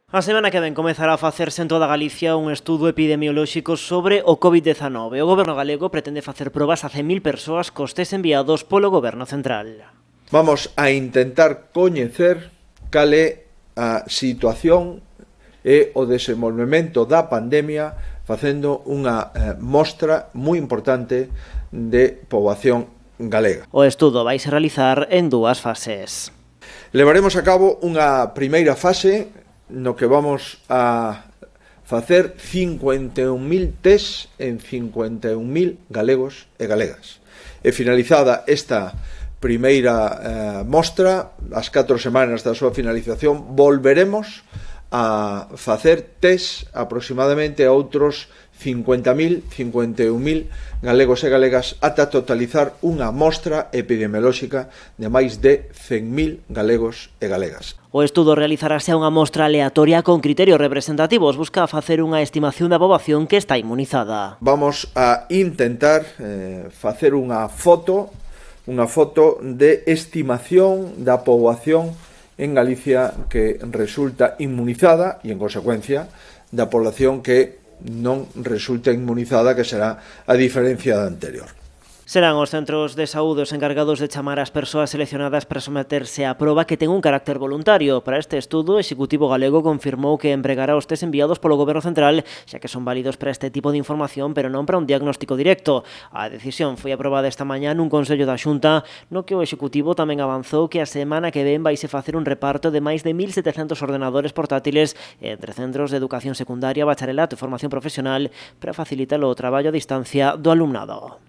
A semana que ven comezará a facerse en toda Galicia un estudo epidemiolóxico sobre o COVID-19. O Goberno galego pretende facer probas a 100.000 persoas cos test enviados polo Goberno central. Vamos a intentar coñecer cal é a situación e o desenvolvemento da pandemia facendo unha mostra moi importante de poboación galega. O estudo vaise realizar en dúas fases. Levaremos a cabo unha primeira fase no que vamos a facer 51.000 test en 51.000 galegos e galegas. E finalizada esta primeira mostra, as 4 semanas da súa finalización, volveremos a facer test aproximadamente a outros 50.000, 51.000 galegos e galegas ata totalizar unha mostra epidemiolóxica de máis de 100.000 galegos e galegas. O estudo realizarase a unha mostra aleatoria con criterios representativos. Busca facer unha estimación da poboación que está inmunizada. Vamos a intentar facer unha foto de estimación da poboación en Galicia que resulta inmunizada e, en consecuencia, da población que non resulta inmunizada, que será a diferencia da anterior. Serán os centros de saúde os encargados de chamar as persoas seleccionadas para someterse á proba que ten un carácter voluntario. Para este estudo, o Executivo galego confirmou que empregará os test enviados polo Goberno central, xa que son válidos para este tipo de información, pero non para un diagnóstico directo. A decisión foi aprobada esta mañá nun Consello da Xunta, no que o Executivo tamén avanzou que a semana que ven vaise facer un reparto de máis de 1.700 ordenadores portátiles entre centros de educación secundaria, bacharelato e formación profesional para facilitar o traballo a distancia do alumnado.